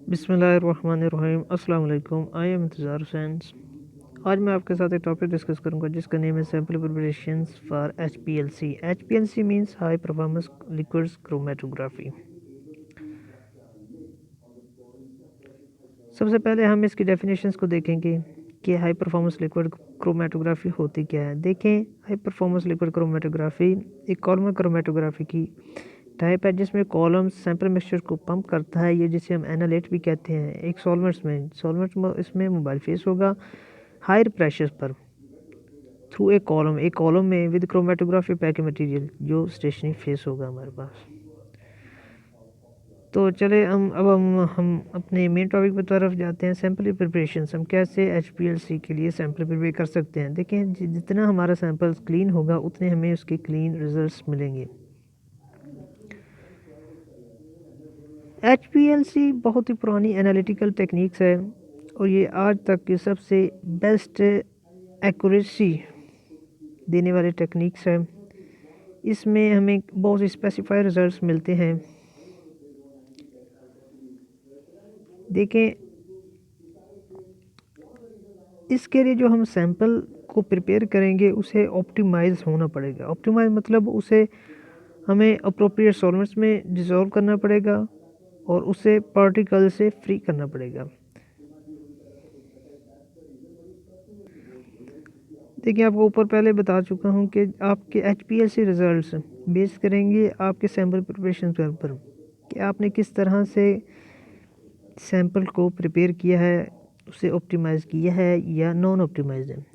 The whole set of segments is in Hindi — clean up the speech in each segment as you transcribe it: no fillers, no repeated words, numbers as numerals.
बिस्मिल्लाहिर्रहमानिर्रहीम। अस्सलाम वालेकुम। आई एम इंतज़ार हुसैन। आज मैं आपके साथ एक टॉपिक डिस्कस करूंगा जिसका नेम है sample preparations for HPLC। HPLC means high performance liquids chromatography. सबसे पहले हम इसकी डेफिनेशंस को देखेंगे कि हाई परफॉर्मेंस लिक्विड क्रोमेटोग्राफी होती क्या है। देखें, हाई परफॉर्मेंस लिक्विड क्रोमेटोग्राफी एक कॉलम क्रोमेटोग्राफी की टाइप है जिसमें कॉलम सैंपल मिक्सचर को पंप करता है, ये जिसे हम एनालेट भी कहते हैं। एक सॉल्वेंट्स इसमें मोबाइल फेस होगा हायर प्रेशर पर थ्रू एक कॉलम में विद क्रोमेटोग्राफी पैक मटेरियल जो स्टेशनरी फेस होगा हमारे पास। तो चले हम अपने मेन टॉपिक पर तरफ जाते हैं। सैंपल प्रिपरेशन हम कैसे HPLC के लिए सैंपल प्रिपेयर कर सकते हैं। देखें, जितना हमारा सैंपल क्लीन होगा उतने हमें उसके क्लीन रिजल्ट्स मिलेंगे। HPLC बहुत ही पुरानी एनालिटिकल टेक्निक्स है और ये आज तक की सबसे बेस्ट एक्यूरेसी देने वाले टेक्निक्स है। इसमें हमें बहुत ही स्पेसिफाइड रिजल्ट्स मिलते हैं। देखें, इसके लिए जो हम सैंपल को प्रिपेयर करेंगे उसे ऑप्टिमाइज होना पड़ेगा। ऑप्टिमाइज मतलब उसे हमें अप्रोप्रिएट सॉल्वेंट्स में डिसॉल्व करना पड़ेगा और उसे पार्टिकल से फ्री करना पड़ेगा। देखिए, आपको ऊपर पहले बता चुका हूँ कि आपके HPLC रिजल्ट्स बेस करेंगे आपके सैंपल प्रिपरेशन पर कि आपने किस तरह से सैंपल को प्रिपेयर किया है, उसे ऑप्टिमाइज़ किया है या नॉन ऑप्टिमाइज है।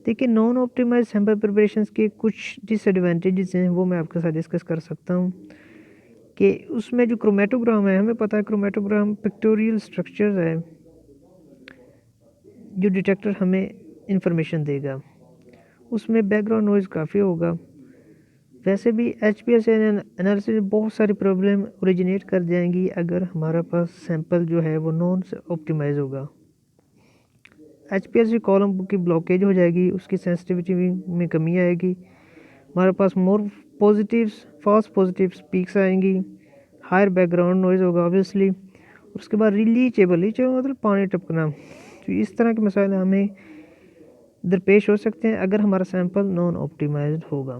देखिए, नॉन ऑप्टिमाइज सैंपल प्रिपरेशन के कुछ डिसएडवांटेजेस हैं, वो मैं आपके साथ डिस्कस कर सकता हूँ कि उसमें जो क्रोमेटोग्राम है, हमें पता है क्रोमेटोग्राम पिक्टोरियल स्ट्रक्चर है जो डिटेक्टर हमें इंफॉर्मेशन देगा। उसमें बैकग्राउंड नॉइज़ काफ़ी होगा। वैसे भी HPLC एनालिसिस में बहुत सारी प्रॉब्लम ओरिजिनेट कर जाएंगी अगर हमारा पास सैंपल जो है वो नॉन ऑप्टिमाइज होगा। HPLC कॉलम की ब्लॉकेज हो जाएगी, उसकी सेंसिटिविटी में कमी आएगी, हमारे पास मोर पॉजिटिव्स फॉल्स पॉजिटिव्स पीक्स आएंगी, हायर बैकग्राउंड नॉइज़ होगा ऑब्वियसली। उसके बाद लीचेबल मतलब पानी टपकना। तो इस तरह के मसाइल हमें दरपेश हो सकते हैं अगर हमारा सैंपल नॉन ऑप्टिमाइज्ड होगा।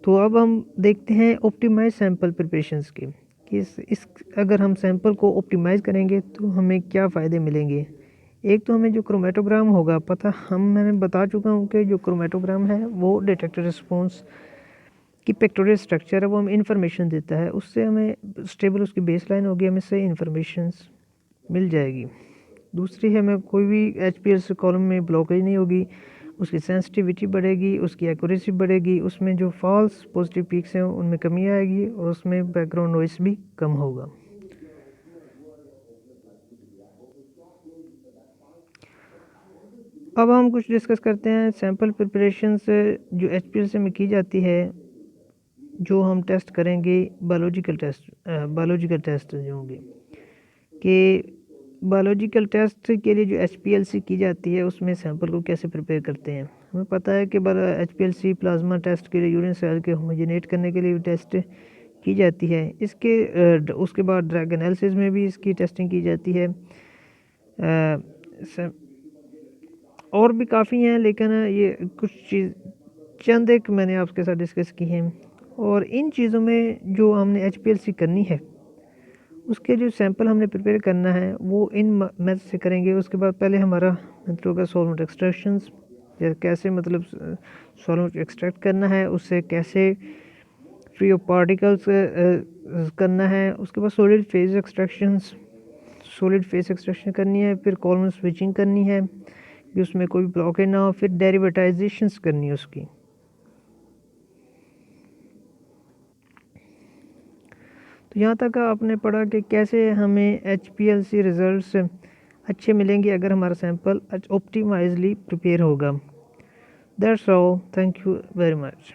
तो अब हम देखते हैं ऑप्टिमाइज सैंपल प्रिपरेशंस के कि इस अगर हम सैंपल को ऑप्टिमाइज़ करेंगे तो हमें क्या फ़ायदे मिलेंगे। एक तो हमें जो क्रोमेटोग्राम होगा मैंने बता चुका हूँ कि जो क्रोमेटोग्राम है वो डिटेक्टर रिस्पॉन्स की पिक्टोरियल स्ट्रक्चर है, वो हमें इंफॉर्मेशन देता है। उससे हमें स्टेबल उसकी बेसलाइन होगी, हमें से इंफॉर्मेशन मिल जाएगी। दूसरी है, हमें कोई भी HPLC कॉलम में ब्लॉकेज नहीं होगी, उसकी सेंसिटिविटी बढ़ेगी, उसकी एक्यूरेसी बढ़ेगी, उसमें जो फॉल्स पॉजिटिव पीक्स हैं उनमें कमी आएगी और उसमें बैकग्राउंड नॉइस भी कम होगा। अब हम कुछ डिस्कस करते हैं सैंपल प्रिपरेशन से जो HPLC में की जाती है। जो हम टेस्ट करेंगे बायोलॉजिकल टेस्ट जो होंगे कि बायोलॉजिकल टेस्ट के लिए जो HPLC की जाती है उसमें सैंपल को कैसे प्रिपेयर करते हैं। हमें पता है कि HPLC प्लाज्मा टेस्ट के लिए यूरिन सेल के होमोजेनेट करने के लिए टेस्ट की जाती है। उसके बाद ड्रग एनालिसिस में भी इसकी टेस्टिंग की जाती है। और भी काफ़ी हैं, लेकिन ये कुछ चंद एक मैंने आपके साथ डिस्कस की हैं। और इन चीज़ों में जो हमने HPLC करनी है उसके जो सैंपल हमने प्रिपेयर करना है वो इन मेथड से करेंगे। उसके बाद पहले हमारा मेथड होगा सॉल्वेंट एक्सट्रैक्शंस, कैसे मतलब सॉल्वेंट एक्सट्रैक्ट करना है, उससे कैसे फ्री ऑफ पार्टिकल्स करना है। उसके बाद सॉलिड फेज एक्सट्रैक्शन करनी है, फिर कॉलम स्विचिंग करनी है कि उसमें कोई ब्लॉकेज ना हो, फिर डेरिवेटाइजेशंस करनी है उसकी। तो यहाँ तक आपने पढ़ा कि कैसे हमें HPLC रिजल्ट्स अच्छे मिलेंगे अगर हमारा सैंपल ऑप्टिमाइजली प्रिपेयर होगा। That's all, thank you very much.